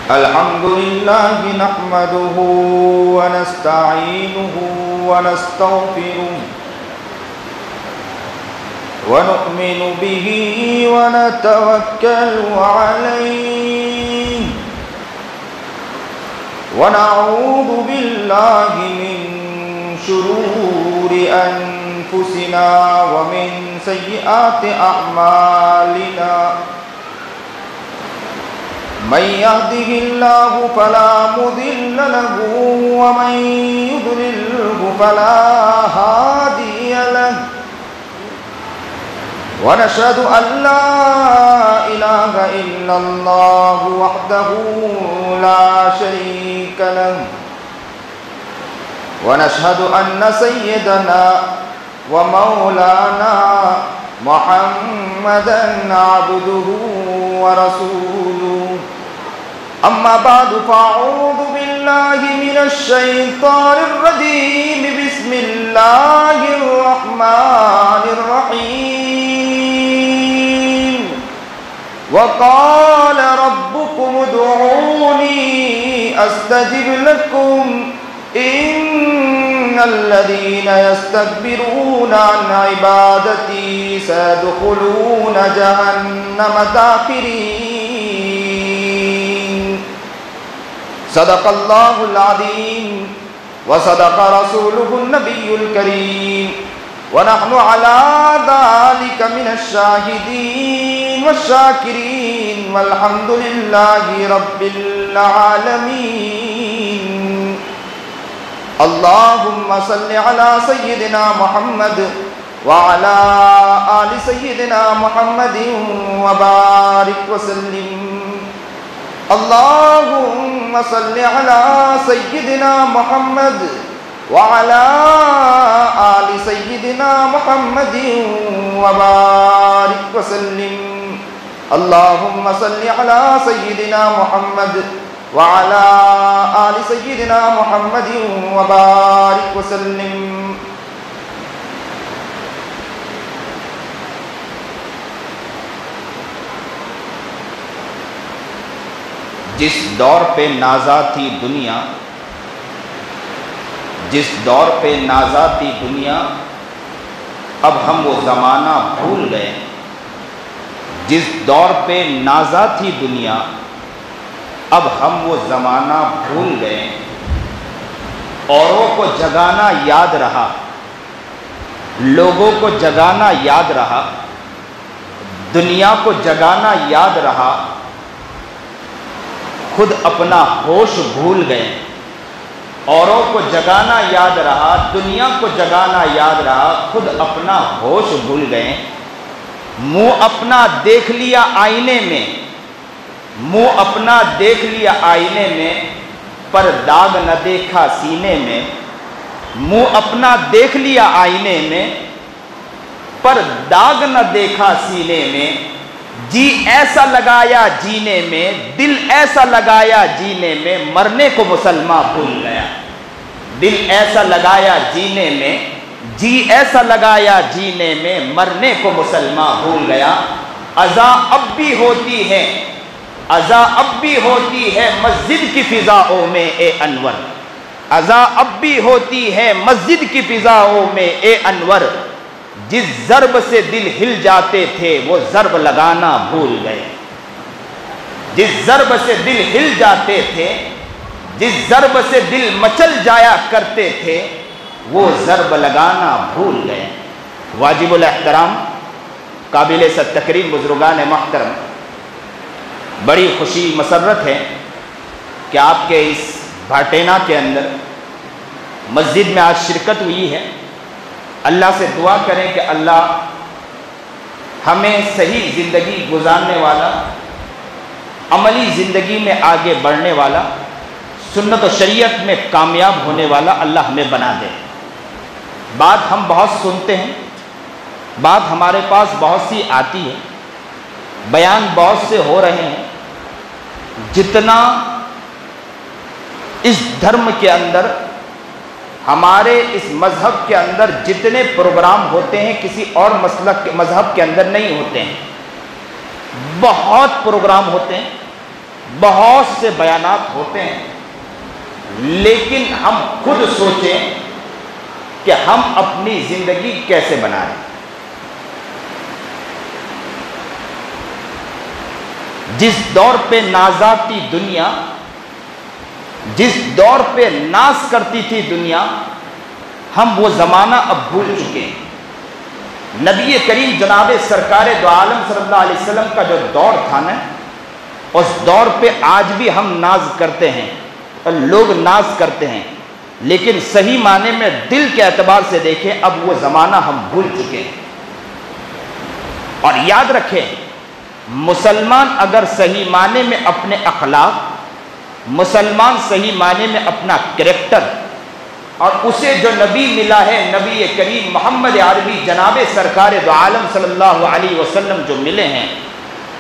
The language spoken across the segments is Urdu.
الحمد لله نحمده ونستعينه ونستغفره ونؤمن به ونتوكل عليه ونعوذ بالله من شرور أنفسنا ومن سيئات أعمالنا من يهده الله فلا مضل له ومن يضلله فلا هادي له ونشهد أن لا إله إلا الله وحده لا شريك له ونشهد أن سيدنا ومولانا محمدا عبده ورسوله أما بعد فأعوذ بالله من الشيطان الرجيم بسم الله الرحمن الرحيم وقال ربكم ادعوني أستجب لكم إن الذين يستكبرون عن عبادتي سيدخلون جهنم داخرين صدق الله العظيم وصدق رسوله النبي الكريم ونحن على ذلك من الشاهدين والشاكرين والحمد لله رب العالمين اللهم صل على سيدنا محمد وعلى آل سيدنا محمد وبارك وسلم اللهم صل على سيدنا محمد وعلى آل سيدنا محمد وبارك وسلم اللهم صل على سيدنا محمد وعلى آل سيدنا محمد وبارك وسلم جس دور پہ نازا تھی دنیا جس دور پہ نازا تھی دنیا اب ہم وہ زمانہ بھول گئے جس دور پہ نازا تھی دنیا اب ہم وہ زمانہ بھول گئے اوروں کو جگانا یاد رہا لوگوں کو جگانا یاد رہا دنیا کو جگانا یاد رہا خود اپنا ہوش بھول گئے اوروں کو جگانا یاد رہا دنیا کو جگانا یاد رہا خود اپنا ہوش بھول گئے منہ اپنا دیکھ لیا آئینے میں منہ اپنا دیکھ لیا آئینے میں پر داغ نہ دیکھا سینے میں منہ اپنا دیکھ لیا آئینے میں پر داغ نہ دیکھا سینے میں جی ایسا لگایا جینے میں دل ایسا لگایا جینے میں مرنے کو مسلمان بھول گیا دل ایسا لگایا جینے میں جی ایسا لگایا جینے میں مرنے کو مسلمان بھول گیا اذا اب بھی ہوتی ہے اذا اب بھی ہوتی ہے مسجد کی فضاؤں میں اے انور اذا اب بھی ہوتی ہے مسجد کی فضاؤں میں اے انور جس ضرب سے دل ہل جاتے تھے وہ ضرب لگانا بھول گئے جس ضرب سے دل ہل جاتے تھے جس ضرب سے دل مچل جایا کرتے تھے وہ ضرب لگانا بھول گئے واجب الاحترام قابل تکریم بزرگان محترم بڑی خوشی مسرت ہے کہ آپ کے اس بھاٹینا کے اندر مسجد میں آج شرکت ہوئی ہے اللہ سے دعا کریں کہ اللہ ہمیں صحیح زندگی گزارنے والا عملی زندگی میں آگے بڑھنے والا سنت و شریعت میں کامیاب ہونے والا اللہ ہمیں بنا دے بات ہم بہت سنتے ہیں بات ہمارے پاس بہت سی آتی ہے بیان بہت سے ہو رہے ہیں جتنا اس دھرم کے اندر ہمارے اس مذہب کے اندر جتنے پروگرام ہوتے ہیں کسی اور مسلک مذہب کے اندر نہیں ہوتے ہیں بہت پروگرام ہوتے ہیں بہت سے بیانات ہوتے ہیں، لیکن ہم خود سوچیں کہ ہم اپنی زندگی کیسے بنائیں۔ جس دور پہ نازاتی دنیا، جس دور پہ ناز کرتی تھی دنیا، ہم وہ زمانہ اب بھول چکے ہیں۔ نبی کریم جناب سرکار دو عالم صلی اللہ علیہ وسلم کا جو دور تھا نا، اس دور پہ آج بھی ہم ناز کرتے ہیں اور لوگ ناز کرتے ہیں، لیکن صحیح معنی میں دل کے اعتبار سے دیکھیں اب وہ زمانہ ہم بھول چکے ہیں۔ اور یاد رکھیں، مسلمان اگر صحیح معنی میں اپنے اخلاق، مسلمان صحیح معنی میں اپنا کریکٹر اور اسے جو نبی ملا ہے، نبی کریم محمد عربی جناب سرکار دو عالم صلی اللہ علیہ وسلم جو ملے ہیں،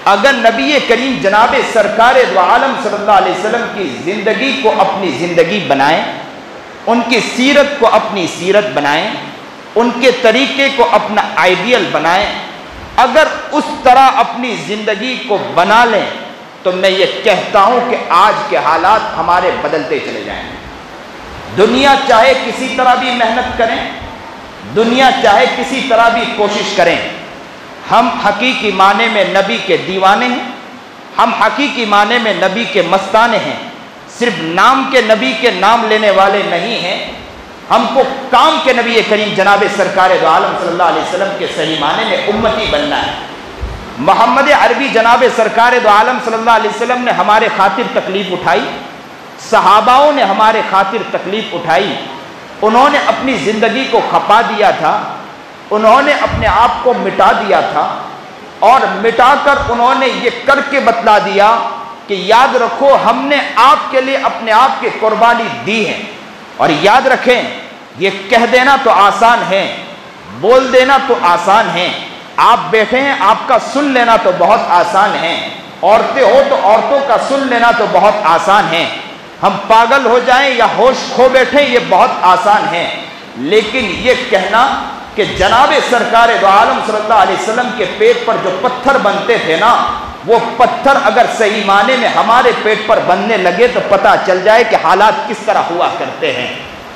اگر نبی کریم جناب سرکار دو عالم صلی اللہ علیہ وسلم کی زندگی کو اپنی زندگی بنائیں، ان کی سیرت کو اپنی سیرت بنائیں، ان کے طریقے کو اپنا آئیڈیل بنائیں، اگر اس طرح اپنی زندگی کو بنا لیں تو میں یہ کہتا ہوں کہ آج کے حالات ہمارے بدلتے چلے جائیں گے۔ دنیا چاہے کسی طرح بھی محنت کریں، دنیا چاہے کسی طرح بھی کوشش کریں، ہم حقیقی معنی میں نبی کے دیوانے ہیں، ہم حقیقی معنی میں نبی کے مستانے ہیں، صرف نام کے نبی کے نام لینے والے نہیں ہیں، ہم کو کام کے نبی کریم جناب سرکار دو عالم صلی اللہ علیہ وسلم کے صحیح معنی میں امتی بننا ہے۔ محمد عربی جناب سرکار دو عالم صلی اللہ علیہ وسلم نے ہمارے خاطر تکلیف اٹھائی، صحاباؤں نے ہمارے خاطر تکلیف اٹھائی، انہوں نے اپنی زندگی کو کھپا دیا تھا، انہوں نے اپنے آپ کو مٹا دیا تھا، اور مٹا کر انہوں نے یہ کر کے بتلا دیا کہ یاد رکھو ہم نے آپ کے لیے اپنے آپ کی قربانی دی ہے۔ اور یاد رکھیں، یہ کہہ دینا تو آسان ہے، بول دینا تو آسان ہے، آپ بیٹھے ہیں آپ کا سن لینا تو بہت آسان ہے، عورتیں ہو تو عورتوں کا سن لینا تو بہت آسان ہے، ہم پاگل ہو جائیں یا ہوش کھو بیٹھیں یہ بہت آسان ہے، لیکن یہ کہنا کہ جناب سرکار دو عالم صلی اللہ علیہ وسلم کے پیٹ پر جو پتھر بنتے تھے نا، وہ پتھر اگر صحیح معنی میں ہمارے پیٹ پر بننے لگے تو پتہ چل جائے کہ حالات کس طرح ہوا کرتے ہیں۔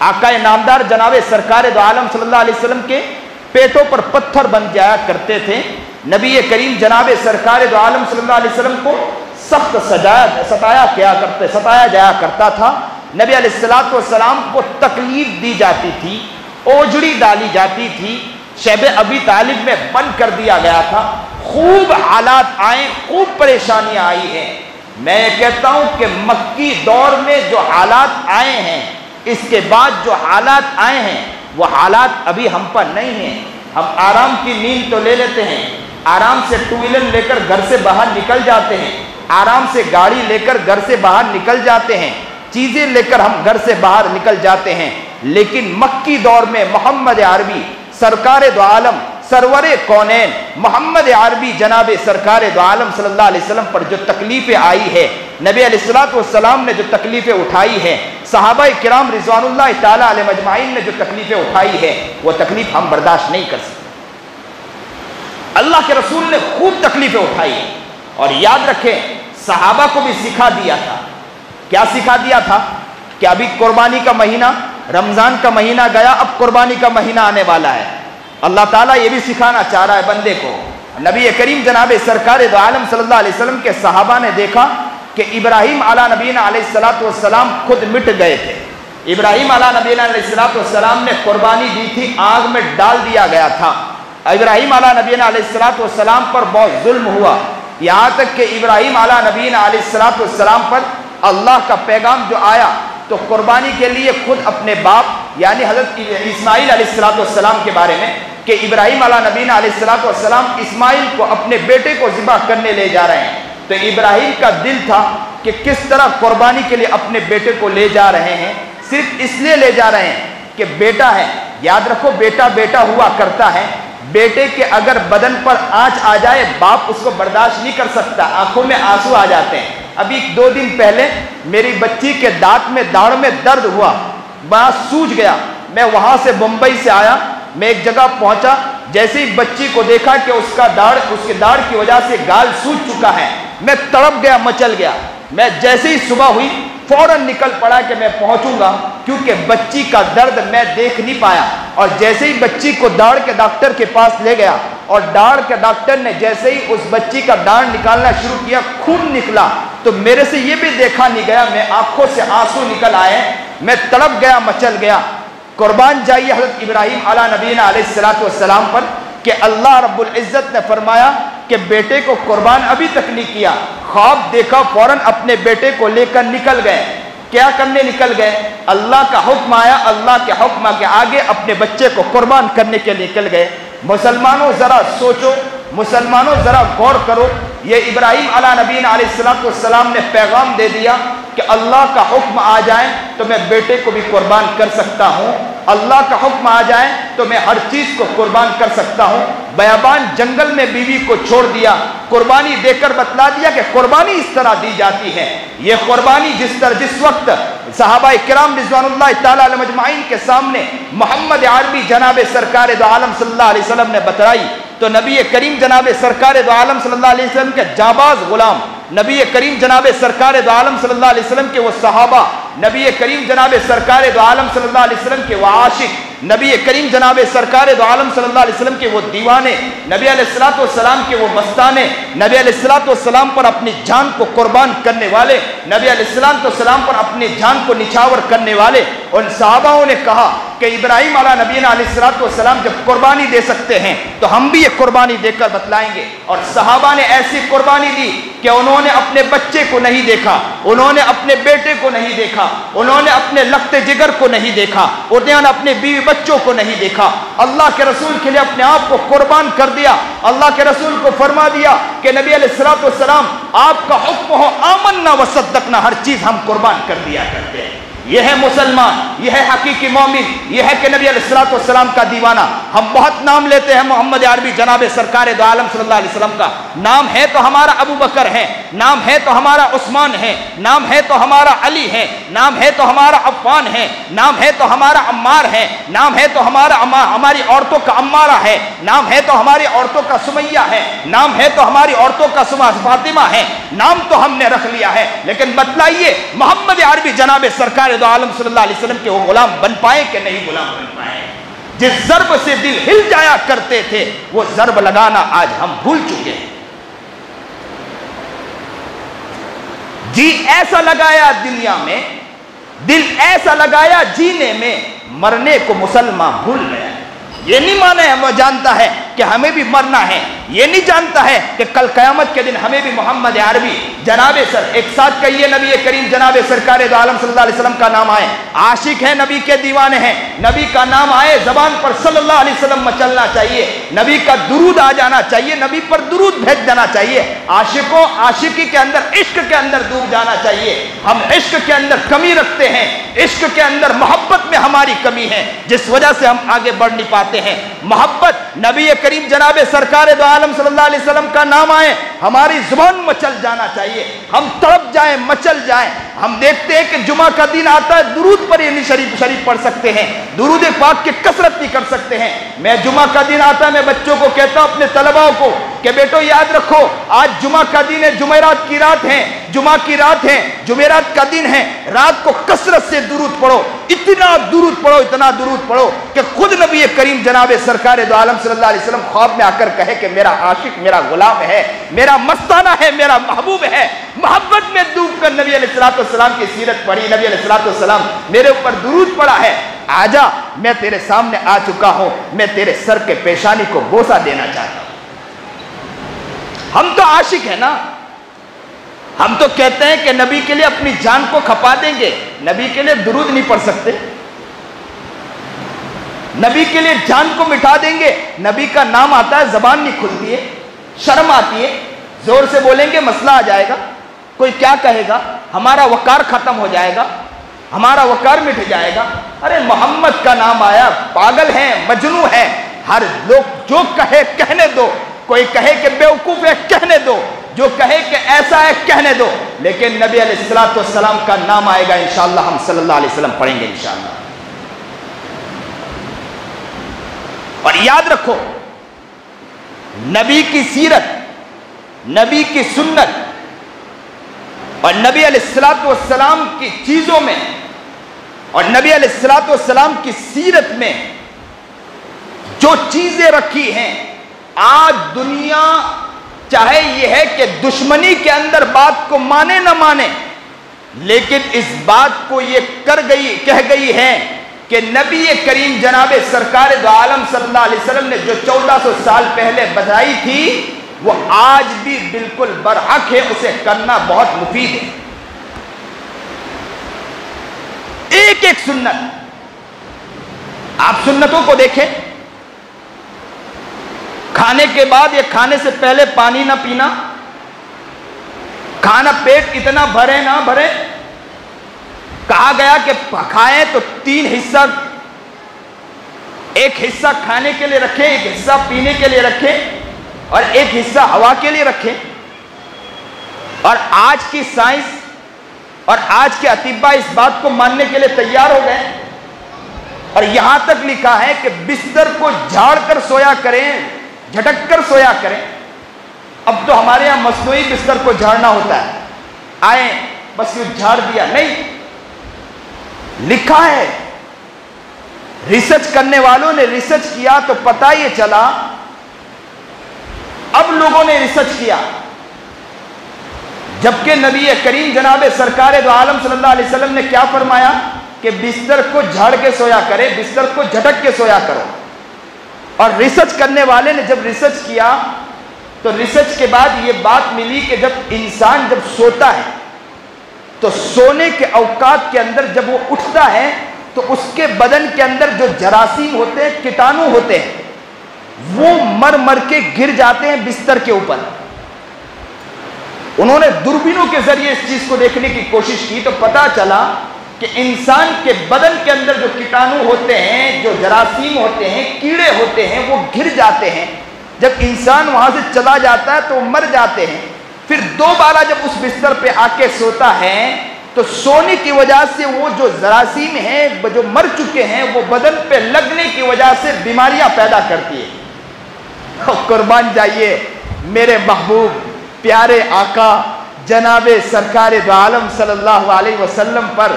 آقا نامدار جناب سرکار دو عالم صلی اللہ علیہ وسلم کے پیٹوں پر پتھر بن جایا کرتے تھے، نبی کریم جناب سرکار دو عالم صلی اللہ علیہ وسلم کو سخت ستایا جایا کرتا تھا، نبی علیہ الصلوۃ والسلام کو تکلیف دی جاتی تھی، اوجڑی ڈالی جاتی تھی، شیب ابی طالب میں بند کر دیا گیا تھا، خوب حالات آئے، خوب پریشانیاں آئی ہیں۔ میں یہ کہتا ہوں کہ مکی دور میں جو حالات آئے ہیں، اس کے بعد جو حالات آئے ہیں وہ حالات ابھی ہم پر نہیں ہیں۔ ہم آرام کی نیند تو لے لیتے ہیں، آرام سے ٹو ویلر لے کر گھر سے باہر نکل جاتے ہیں، آرام سے گاڑی لے کر گھر سے باہر نکل جاتے ہیں، چیزیں لے کر ہم گھر سے باہر نکل جاتے ہیں، لیکن مکی دور میں محمد عربی سرکار دو عالم سرور کونین محمد عربی جناب سرکار دو عالم صلی اللہ علیہ وسلم پر جو تکلیفیں آئی ہے، نبی علیہ الصلوۃ والسلام نے جو تکلیفیں اٹھائی ہیں، صحابہ کرام رضوان اللہ تعالیٰ علیہ مجمعین نے جو تکلیفیں اٹھائی ہے، وہ تکلیف ہم برداشت نہیں کر سکتے۔ اللہ کے رسول نے خوب تکلیفیں اٹھائی ہیں، اور یاد رکھیں صحابہ کو بھی سکھا دیا تھا۔ کیا سکھا دیا تھا؟ کہ ابھی قربانی کا مہینہ، رمضان کا مہینہ گیا، اب قربانی کا مہینہ آنے والا ہے۔ اللہ تعالیٰ یہ بھی سکھانا چاہ رہا ہے بندے کو۔ نبی کریم جناب سرکار دو عالم صلی اللہ علیہ وسلم کے صحابہ نے دیکھا کہ ابراہیم علیہ نبینا علیہ الصلوۃ والسلام خود مٹ گئے تھے۔ ابراہیم علیہ نبینا علیہ الصلوۃ والسلام نے قربانی دی تھی، آگ میں ڈال دیا گیا تھا۔ ابراہیم علیہ نبینا علیہ الصلوۃ والسلام پر بہت ظلم ہوا، یہاں تک کہ ابراہیم علیہ نبینا علیہ الصلوۃ والسلام پر اللہ کا پیغام جو آیا تو قربانی کے لیے خود اپنے باپ یعنی حضرت اسماعیل علیہ الصلوۃ والسلام کے بارے میں کہ ابراہیم علیہ نبینا علیہ الصلوۃ والسلام اسماعیل کو اپنے بیٹے کو ذبح کرنے لے جا رہے ہیں، تو ابراہیم کا دل تھا کہ کس طرح قربانی کے لیے اپنے بیٹے کو لے جا رہے ہیں، صرف اس لیے لے جا رہے ہیں کہ بیٹا ہے۔ یاد رکھو بیٹا بیٹا ہوا کرتا ہے، بیٹے کے اگر بدن پر آنچ آ جائے باپ اس کو برداشت نہیں کر سکتا، آنکھوں میں آنسو آ جاتے ہیں۔ ابھی 2 دن پہلے میری بچی کے دانت میں داڑھ میں درد ہوا، بڑا سوج گیا، میں وہاں سے بمبئی سے آیا، میں ایک جگہ پہنچا، جیسے ہی بچی کو دیکھا کہ اس کے داڑھ کی وجہ سے گال سوج چکا ہے، میں تڑپ گیا، مچل گیا۔ میں جیسے ہی صبح ہوئی فوراً نکل پڑا کہ میں پہنچوں گا، کیونکہ بچی کا درد میں دیکھ نہیں پایا۔ اور جیسے ہی بچی کو دوڑ کے ڈاکٹر کے پاس لے گیا، اور دوڑ کے ڈاکٹر نے جیسے ہی اس بچی کا ڈانڈ نکالنا شروع کیا، خون نکلا، تو میرے سے یہ بھی دیکھا نہیں گیا، میں آنکھوں سے آنسو نکل آئے، میں تڑپ گیا، مچل گیا۔ قربان جائیے حضرت ابراہیم علیہ نبینا علیہ السلام پر کہ اللہ رب العزت نے فرمایا کہ بیٹے کو قربان ابھی تک نہیں کیا، خواب دیکھا، فوراً اپنے بیٹے کو لے کر نکل گئے۔ کیا کرنے نکل گئے؟ اللہ کا حکم آیا، اللہ کے حکم کے آگے اپنے بچے کو قربان کرنے کے لیے نکل گئے۔ مسلمانوں ذرا سوچو، مسلمانوں ذرا غور کرو، یہ ابراہیم علیہ نبینا علیہ السلام نے پیغام دے دیا کہ اللہ کا حکم آ جائے تو میں بیٹے کو بھی قربان کر سکتا ہوں، اللہ کا حکم آ جائے تو میں ہر چیز کو قربان کر سکتا ہوں۔ بیابان جنگل میں بیوی کو چھوڑ دیا، قربانی دے کر بتلا دیا کہ قربانی اس طرح دی جاتی ہے۔ یہ قربانی جس وقت صحابہ کرام رضوان اللہ تعالی علیہ مجمعین کے سامنے محمد عربی جناب سرکار دو عالم صلی اللہ علیہ وسلم نے بتلائی، تو نبی کریم جناب سرکار دو عالم صلی اللہ علیہ وسلم کے جاباز غلام، نبی کریم جناب سرکار دو عالم صلی اللہ علیہ وسلم کے وہ صحابہ، نبی کریم جناب سرکار دو عالم صلی اللہ علیہ وسلم کے وہ عاشق، نبی کریم جناب سرکار دو عالم صلی اللہ علیہ وسلم کے وہ دیوانے، نبی علیہ السلام کے وہ مستانے، نبی علیہ السلام پر اپنی جان کو قربان کرنے والے، نبی علیہ السلام پر اپنی جان کو نچھاور کرنے والے، ان صحاباؤں نے کہا کہ ابراہیم علیہ نبینا علیہ السلام جب قربانی دے سکتے ہیں تو ہم بھی یہ قربانی دے کر بتلائیں گے۔ اور صحابہ نے ایسی قربانی دی کہ انہوں نے اپنے بچے کو نہیں دیکھا، انہوں نے اپنے بیٹے کو نہیں دیکھا، انہوں نے اپنے لخت جگر کو نہیں دیکھا، انہوں نے اپنے بیوی بچوں کو نہیں دیکھا، اللہ کے رسول کے لیے اپنے آپ کو قربان کر دیا۔ اللہ کے رسول کو فرما دیا کہ نبی علیہ السلام آپ کا حکم ہو آمنا وصدقنا، ہر چیز ہم قربان کر دیا کرتے ہیں۔ یہ ہے مسلمان، یہ ہے حقیقی مومن، یہ ہے کہ نبی علیہ السلام کا دیوانہ۔ ہم بہت نام لیتے ہیں محمد عربی جناب سرکار دو عالم صلی اللہ علیہ وسلم کا، نام ہے تو ہمارا ابو بکر ہے، نام ہے تو ہمارا عثمان ہے، نام ہے تو ہمارا علی ہے، نام ہے تو ہمارا عفان ہے، نام ہے تو ہمارا عمار ہے، نام ہے تو ہماری عورتوں کا عمارہ ہے، نام ہے تو ہماری عورتوں کا سمیہ ہے، نام ہے تو ہماری عورتوں کا فاطمہ ہے، نام تو ہم نے رکھ لیا ہے، لیکن بتلائیے محمد عربی جناب سرکار دو عالم صلی اللہ علیہ وسلم کے وہ غلام بن پائے کہ نہیں غلام بن پائے؟ جس ضرب سے دل ہل جایا کرتے تھے وہ ضرب لگانا آج ہم بھول چکے ہیں۔ جی ایسا لگایا دنیا میں، دل ایسا لگایا جینے میں، مرنے کو مسلمان بھول گیا۔ یہ نہیں مانے وہ جانتا ہے کہ ہمیں بھی مرنا ہے، یہ نہیں جانتا ہے کہ کل قیامت کے دن ہمیں بھی محمد عربی جناب ایک ساتھ کہیے نبی کریم جناب سرکار دو عالم صلی اللہ علیہ وسلم کا نام آئے، عاشق ہیں، نبی کے دیوانے ہیں، نبی کا نام آئے زبان پر صلی اللہ علیہ وسلم مچلنا چاہیے، نبی کا درود آ جانا چاہیے، نبی پر درود بھیج دینا چاہیے، عاشقوں عاشقی کے اندر عشق کے اندر ڈوب جانا چاہیے۔ ہم عشق کے اندر کمی رکھتے ہیں، عشق کے اندر محبت میں ہماری کمی ہے، جس وجہ سے ہم آگے بڑھ نہیں پاتے ہیں۔ محبت نبی کریم جناب سرکار دو عالم صلی اللہ علیہ وسلم کا نام آئے ہماری زبان مچل جانا چاہیے، ہم تڑپ جائیں، مچل جائیں۔ ہم دیکھتے ہیں کہ جمعہ کا دن آتا ہے، درود پر یہ شریف پڑھ سکتے ہیں، درود پاک کی کثرت نہیں کر سکتے ہیں۔ میں جمعہ کا دن آتا ہے، میں بچوں کو کہتا ہوں، اپنے طلباء کو کہ بیٹو یاد رکھو آج جمعہ کا دن ہے، جمعرات کی رات ہے، جمعہ کی رات ہے، جمعرات کا دن ہے، رات کو کثرت سے درود پڑھو، اتنا درود پڑھو، اتنا درود پڑھو کہ خود نبی کریم جناب سرکار دو عالم صلی اللہ علیہ وسلم خواب میں آ کر کہے کہ میرا عاشق میرا غلام ہے، میرا مستانہ ہے، میرا محبوب ہے۔ محبت میں ڈوب کر نبی علیہ السلام کی سیرت پڑھی، نبی علیہ السلام میرے اوپر درود پڑھا ہے، آجا میں تیرے سامنے آ چکا ہوں، میں تیرے سر کے پیشانی کو بوسہ دینا چاہتا ہوں۔ ہم تو عاشق ہیں نا، ہم تو کہتے ہیں کہ نبی کے لیے اپنی جان کو کھپا دیں گے، نبی کے لیے درود نہیں پڑھ سکتے، نبی کے لیے جان کو مٹا دیں گے، نبی کا نام آتا ہے زبان نہیں کھلتی ہے، شرم آتی ہے، زور سے بولیں گے مسئلہ آ جائے گا، کوئی کیا کہے گا، ہمارا وقار ختم ہو جائے گا، ہمارا وقار مٹ جائے گا۔ ارے محمد کا نام آیا، پاگل ہیں، مجنون ہیں، ہر لوگ جو کہے کہنے دو، کوئی کہے کہ بیوقوف ہے کہنے دو، جو کہے کہ ایسا ہے کہنے دو، لیکن نبی علیہ السلام کا نام آئے گا انشاءاللہ ہم صلی اللہ علیہ وسلم پڑھیں گے انشاءاللہ۔ اور یاد رکھو نبی کی سیرت، نبی کی سنت اور نبی علیہ الصلوۃ والسلام کی چیزوں میں اور نبی علیہ الصلوۃ والسلام کی سیرت میں جو چیزیں رکھی ہیں، آج دنیا چاہے یہ ہے کہ دشمنی کے اندر بات کو مانے نہ مانے، لیکن اس بات کو یہ کہہ گئی ہے کہ نبی کریم جناب سرکار دو عالم صلی اللہ علیہ وسلم نے جو 1400 سال پہلے بتائی تھی وہ آج بھی بالکل برحق ہے، اسے کرنا بہت مفید ہے۔ ایک ایک سنت، آپ سنتوں کو دیکھیں، کھانے کے بعد یا کھانے سے پہلے پانی نہ پینا، کھانا پیٹ اتنا بھرے نہ بھرے، کہا گیا کہ کھائیں تو 3 حصہ، ایک حصہ کھانے کے لیے رکھیں، ایک حصہ پینے کے لیے رکھیں اور ایک حصہ ہوا کے لیے رکھیں۔ اور آج کی سائنس اور آج کے اطباء اس بات کو ماننے کے لیے تیار ہو گئے، اور یہاں تک لکھا ہے کہ بستر کو جھاڑ کر سویا کریں، جھٹک کر سویا کریں۔ اب تو ہمارے یہاں مصنوعی بستر کو جھاڑنا ہوتا ہے، آئے بس یہ جھاڑ دیا، نہیں، لکھا ہے۔ ریسرچ کرنے والوں نے ریسرچ کیا تو پتہ یہ چلا، اب لوگوں نے ریسرچ کیا، جبکہ نبی کریم جناب سرکار دو عالم صلی اللہ علیہ وسلم نے کیا فرمایا کہ بستر کو جھاڑ کے سویا کرے، بستر کو جھٹک کے سویا کرو۔ اور ریسرچ کرنے والے نے جب ریسرچ کیا تو ریسرچ کے بعد یہ بات ملی کہ جب انسان جب سوتا ہے تو سونے کے اوقات کے اندر جب وہ اٹھتا ہے تو اس کے بدن کے اندر جو جراثیم ہوتے ہیں، کیٹانو ہوتے ہیں، وہ مر کے گر جاتے ہیں بستر کے اوپر۔ انہوں نے دوربینوں کے ذریعے اس چیز کو دیکھنے کی کوشش کی تو پتا چلا کہ انسان کے بدن کے اندر جو کیٹانو ہوتے ہیں، جو جراثیم ہوتے ہیں، کیڑے ہوتے ہیں، وہ گر جاتے ہیں۔ جب انسان وہاں سے چلا جاتا ہے تو وہ مر جاتے ہیں۔ پھر دوبارہ جب اس بستر پہ آ کے سوتا ہے تو سونے کی وجہ سے وہ جو جراثیم ہیں جو مر چکے ہیں وہ بدن پہ لگنے کی وجہ سے بیماریاں پیدا کرتی ہیں۔ قربان جائیے میرے محبوب پیارے آقا جناب سرکار دو عالم صلی اللہ علیہ وسلم پر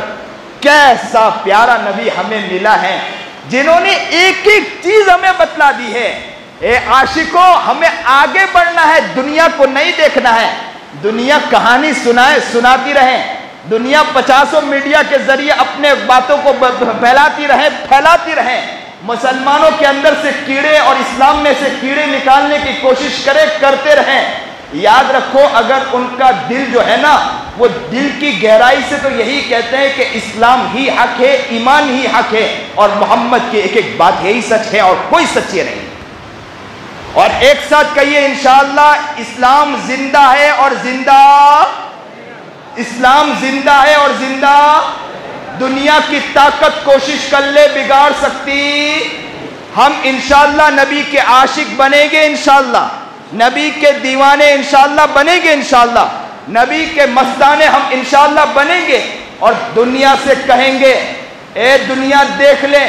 کیسا پیارا نبی ہمیں ملا ہے، جنہوں نے ایک ایک چیز ہمیں بتلا دی ہے۔ اے عاشقوں، ہمیں آگے بڑھنا ہے، دنیا کو نہیں دیکھنا ہے۔ دنیا کہانی سناتی رہیں، دنیا 50 میڈیا کے ذریعے اپنے باتوں کو پھیلاتی رہیں، مسلمانوں کے اندر سے کیڑے اور اسلام میں سے کیڑے نکالنے کی کوشش کرتے رہیں۔ یاد رکھو، اگر ان کا دل جو ہے نا، وہ دل کی گہرائی سے تو یہی کہتے ہیں کہ اسلام ہی حق ہے، ایمان ہی حق ہے، اور محمد کی ایک ایک بات یہی سچ ہے اور کوئی سچی نہیں۔ اور ایک ساتھ کہیے انشاءاللہ، اسلام زندہ ہے اور زندہ، اسلام زندہ ہے اور زندہ۔ دنیا کی طاقت کوشش کر لے بگاڑ سکتی، ہم انشاءاللہ نبی کے عاشق بنیں گے، انشاءاللہ نبی کے دیوانے انشاءاللہ بنیں گے، انشاءاللہ نبی کے مستانے ہم انشاءاللہ بنیں گے، اور دنیا سے کہیں گے اے دنیا دیکھ لیں،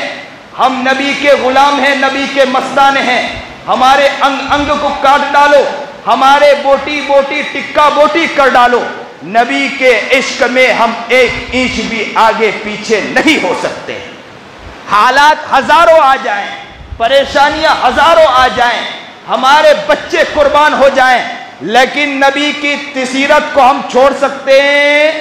ہم نبی کے غلام ہیں، نبی کے مستانے ہیں، ہمارے انگ انگ کو کاٹ ڈالو، ہمارے بوٹی بوٹی ٹکا بوٹی کر ڈالو، نبی کے عشق میں ہم ایک انچ بھی آگے پیچھے نہیں ہو سکتے۔ حالات ہزاروں آ جائیں، پریشانیاں ہزاروں آ جائیں، ہمارے بچے قربان ہو جائیں، لیکن نبی کی سیرت کو ہم چھوڑ سکتے ہیں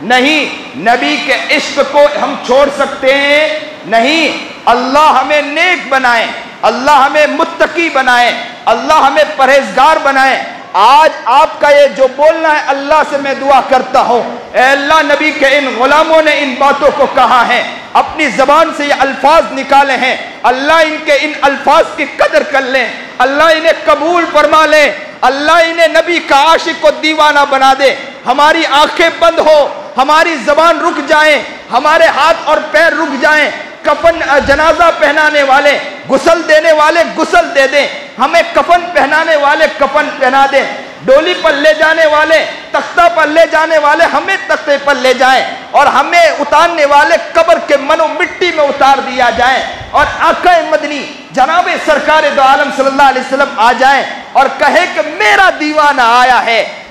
نہیں، نبی کے عشق کو ہم چھوڑ سکتے ہیں نہیں۔ اللہ ہمیں نیک بنائے، اللہ ہمیں متقی بنائے، اللہ ہمیں پرہیزگار بنائے۔ آج آپ کا یہ جو بولنا ہے، اللہ سے میں دعا کرتا ہوں، اے اللہ نبی کے ان غلاموں نے ان باتوں کو کہا ہے، اپنی زبان سے یہ الفاظ نکالے ہیں، اللہ ان کے ان الفاظ کی قدر کر لیں، اللہ انہیں قبول فرما لے، اللہ انہیں نبی کا عاشق و دیوانہ بنا دے۔ ہماری آنکھیں بند ہو، ہماری زبان رک جائیں، ہمارے ہاتھ اور پیر رک جائیں، کفن جنازہ پہنانے والے، غسل دینے والے غسل دے دیں، ہمیں کفن پہنانے والے کفن پہنا دیں، ڈولی پر لے جانے والے، تختہ پر لے جانے والے ہمیں تختے پر لے جائیں، اور ہمیں اتارنے والے قبر کے منو مٹی میں اتار دیا جائے، اور آقا مدنی جناب سرکار دو عالم صلی اللہ علیہ وسلم آ جائیں اور کہے کہ میرا دیوانہ آیا ہے،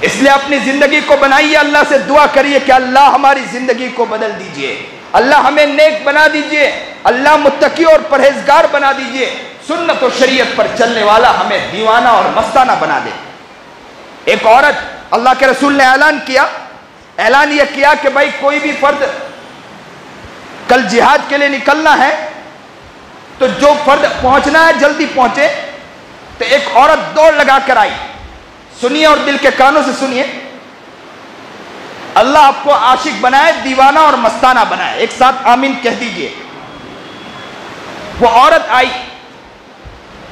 اس لیے اپنی زندگی کو بنائیے، اللہ سے دعا کریے کہ اللہ ہماری زندگی کو بدل دیجئے، اللہ ہمیں نیک بنا دیجئے، اللہ متقی اور پرہیزگار بنا دیجئے، سنت و شریعت پر چلنے والا ہمیں دیوانہ اور مستانہ بنا دے۔ ایک عورت، اللہ کے رسول نے اعلان یہ کیا کہ بھائی کوئی بھی فرد کل جہاد کے لیے نکلنا ہے تو جو فرد پہنچنا ہے جلدی پہنچے۔ تو ایک عورت دوڑ لگا کر آئی، سنیے اور دل کے کانوں سے سنیے، اللہ آپ کو عاشق بنائے، دیوانہ اور مستانہ بنائے، ایک ساتھ آمین کہہ دیجئے۔ وہ عورت آئی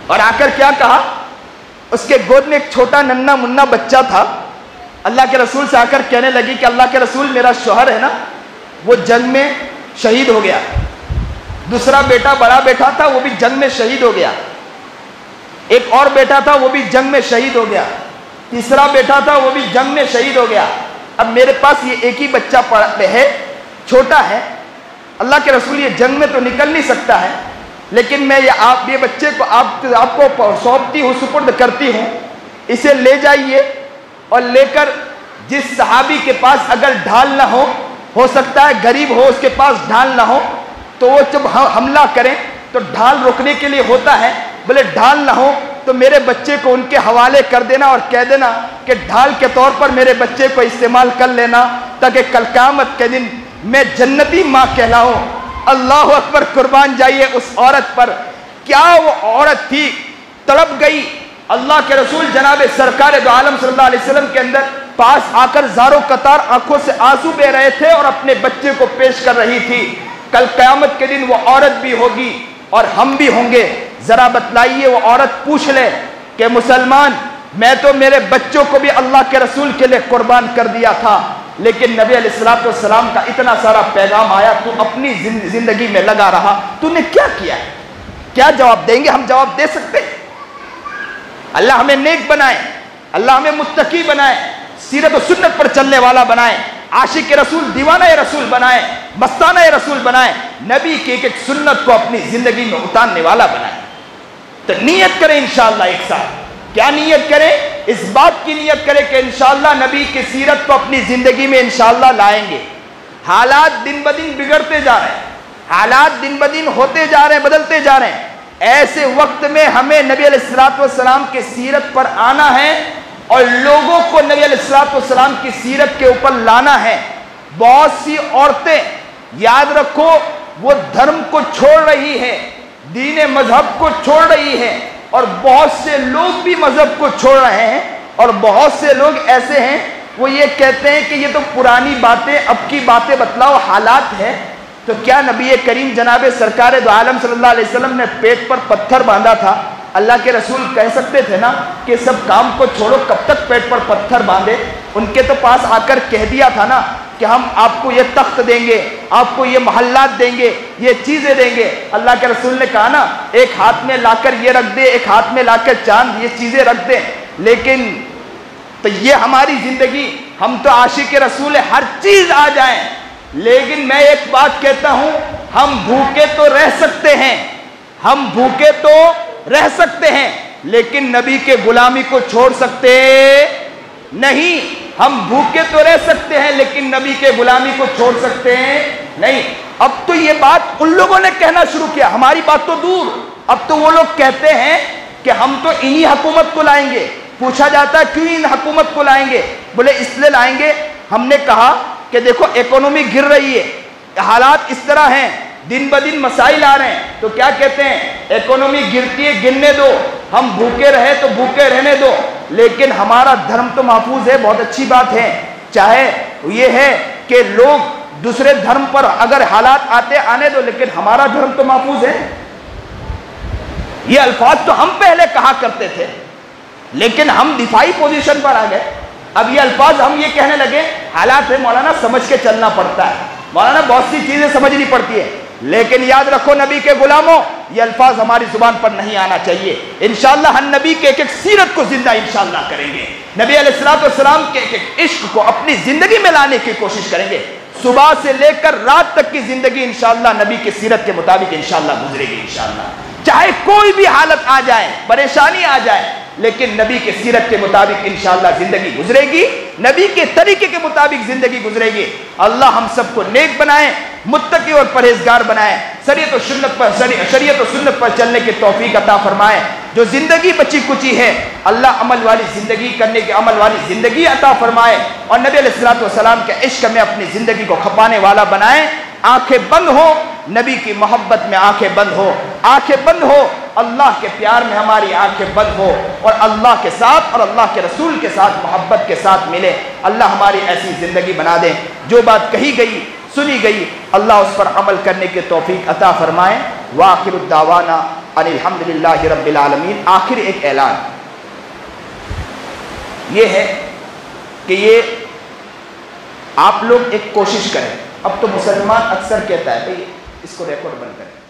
اور آ کر کیا کہا، اس کے گود میں ایک چھوٹا ننھا منا بچہ تھا، اللہ کے رسول سے آ کر کہنے لگی کہ اللہ کے رسول میرا شوہر ہے نا وہ جنگ میں شہید ہو گیا، دوسرا بیٹا بڑا بیٹا تھا وہ بھی جنگ میں شہید ہو گیا، ایک اور بیٹا تھا وہ بھی جنگ میں شہید ہو گیا، تیسرا بیٹا تھا وہ بھی جنگ میں شہید ہو گیا، اب میرے پاس یہ ایک ہی بچہ ہے، چھوٹا ہے، اللہ کے رسول یہ جنگ میں تو نکل نہیں سکتا ہے، لیکن میں یہ بچے کو آپ کو سونپتی ہوں، سپرد کرتی ہوں، اسے لے جائیے اور لے کر جس صحابی کے پاس اگر ڈھال نہ ہو سکتا ہے غریب ہو اس کے پاس ڈھال نہ ہو تو وہ جب حملہ کریں تو ڈھال روکنے کے لیے ہوتا ہے، بولے ڈھال نہ ہو تو میرے بچے کو ان کے حوالے کر دینا اور کہہ دینا کہ ڈھال کے طور پر میرے بچے کو استعمال کر لینا تاکہ کل قیامت کے دن میں جنتی ماں کہلاؤں۔ اللہ اکبر، قربان جائیے اس عورت پر، کیا وہ عورت تھی، تڑپ گئی۔ اللہ کے رسول جناب سرکار دو عالم صلی اللہ علیہ وسلم کے اندر پاس آ کر زاروں قطار آنکھوں سے آنسو بہ رہے تھے اور اپنے بچے کو پیش کر رہی تھی۔ کل قیامت کے دن وہ عورت بھی ہوگی اور ہم بھی ہوں گے، ذرا بتلائیے وہ عورت پوچھ لے کہ مسلمان میں تو میرے بچوں کو بھی اللہ کے رسول کے لیے قربان کر دیا تھا، لیکن نبی علیہ السلام کا اتنا سارا پیغام آیا، تو اپنی زندگی میں لگا رہا، تو نے کیا کیا ہے؟ کیا جواب دیں گے؟ ہم جواب دے سکتے ہیں؟ اللہ ہمیں نیک بنائے، اللہ ہمیں متقی بنائے، سیرت و سنت پر چلنے والا بنائے، عاشق رسول، دیوانہ رسول بنائے، مستانہ رسول بنائے، نبی کی ایک سنت کو اپنی زندگی میں اتارنے والا بنائے۔ تو نیت کریں انشاءاللہ ایک ساتھ، کیا نیت کریں؟ اس بات کی نیت کریں کہ انشاءاللہ نبی کی سیرت کو اپنی زندگی میں انشاءاللہ لائیں گے۔ حالات دن بدن بگڑتے جا رہے ہیں، حالات دن بدن ہوتے جا رہے ہیں، بدلتے جا رہے ہیں، ایسے وقت میں ہمیں نبی علیہ السلام کے سیرت پر آنا ہے اور لوگوں کو نبی علیہ السلام کی سیرت کے اوپر لانا ہے۔ بہت سی عورتیں، یاد رکھو، وہ دھرم کو چھوڑ رہی ہے، دین مذہب کو چھوڑ رہی ہے، اور بہت سے لوگ بھی مذہب کو چھوڑ رہے ہیں، اور بہت سے لوگ ایسے ہیں وہ یہ کہتے ہیں کہ یہ تو پرانی باتیں، اب کی باتیں بتلاؤ، حالات ہے۔ تو کیا نبی کریم جناب سرکار دو عالم صلی اللہ علیہ وسلم نے پیٹ پر پتھر باندھا تھا؟ اللہ کے رسول کہہ سکتے تھے نا کہ سب کام کو چھوڑو، کب تک پیٹ پر پتھر باندھے؟ ان کے تو پاس آ کر کہہ دیا تھا نا کہ ہم آپ کو یہ تخت دیں گے، آپ کو یہ محلات دیں گے، یہ چیزیں دیں گے۔ اللہ کے رسول نے کہا نا ایک ہاتھ میں لا کر یہ رکھ دے، ایک ہاتھ میں لا کر چاند، یہ چیزیں رکھ دیں۔ لیکن تو یہ ہماری زندگی، ہم تو عاشق رسول ہر چیز آ جائیں، لیکن میں ایک بات کہتا ہوں، ہم بھوکے تو رہ سکتے ہیں، ہم بھوکے تو رہ سکتے ہیں، لیکن نبی کے غلامی کو چھوڑ سکتے نہیں۔ ہم بھوکے تو رہ سکتے ہیں لیکن نبی کے غلامی کو چھوڑ سکتے ہیں نہیں۔ اب تو یہ بات ان لوگوں نے کہنا شروع کیا، ہماری بات تو دور، اب تو وہ لوگ کہتے ہیں کہ ہم تو انہی حکومت کو لائیں گے۔ پوچھا جاتا ہے کیوں ان حکومت کو لائیں گے؟ بولے اس لیے لائیں گے، ہم نے کہا کہ دیکھو اکانومی گر رہی ہے، حالات اس طرح ہیں، دن بدن مسائل آ رہے ہیں، تو کیا کہتے ہیں اکانومی گرتی ہے، گرنے دو، ہم بھوکے رہے تو بھوکے رہنے دو، لیکن ہمارا دھرم تو محفوظ ہے۔ بہت اچھی بات ہے، چاہے یہ ہے کہ لوگ دوسرے دھرم پر اگر حالات آتے آنے دو، لیکن ہمارا دھرم تو محفوظ ہے۔ یہ الفاظ تو ہم پہلے کہا کرتے تھے، لیکن ہم دفاعی پوزیشن پر آ گئے، اب یہ الفاظ ہم یہ کہنے لگے حالات ہے مولانا، سمجھ کے چلنا پڑتا ہے مولانا، بہت سی چیزیں سمجھنی پڑتی ہے، لیکن یاد رکھو نبی کے غلاموں، یہ الفاظ ہماری زبان پر نہیں آنا چاہیے۔ انشاءاللہ ہم نبی کے ایک ایک سیرت کو زندہ انشاءاللہ کریں گے، نبی علیہ السلام کے ایک ایک عشق کو اپنی زندگی میں لانے کی کوشش کریں گے۔ صبح سے لے کر رات تک کی زندگی انشاءاللہ نبی کی سیرت کے مطابق انشاءاللہ گزرے گی انشاءاللہ۔ چاہے کوئی بھی حالت آ جائے، پریشانی آ جائے، لیکن نبی کے سیرت کے مطابق انشاءاللہ زندگی گزرے گی، نبی کے طریقے کے مطابق زندگی گزرے گی۔ اللہ ہم سب کو نیک بنائے، متقی اور پرہیزگار بنائے، شریعت و سنت پر چلنے کی توفیق عطا فرمائے۔ جو زندگی بچی کچی ہے اللہ عمل والی زندگی کرنے کی عمل والی زندگی عطا فرمائے، اور نبی علیہ الصلوۃ والسلام کے عشق میں اپنی زندگی کو کھپانے والا بنائے۔ آنکھیں بند ہو، نبی کی محبت میں آنکھیں بند ہو، آنکھیں بند ہو، اللہ کے پیار میں ہماری آنکھیں بند ہو، اور اللہ کے ساتھ اور اللہ کے رسول کے ساتھ محبت کے ساتھ ملے۔ اللہ ہماری ایسی زندگی بنا دے۔ جو بات کہی گئی سنی گئی اللہ اس پر عمل کرنے کی توفیق عطا فرمائے۔ وآخر الدعوانا ان الحمدللہ رب العالمین۔ آخر ایک اعلان یہ ہے کہ یہ آپ لوگ ایک کوشش کریں۔ اب تو مسلمان اکثر کہتا ہے بھئی اس کو ریکارڈ بند کریں۔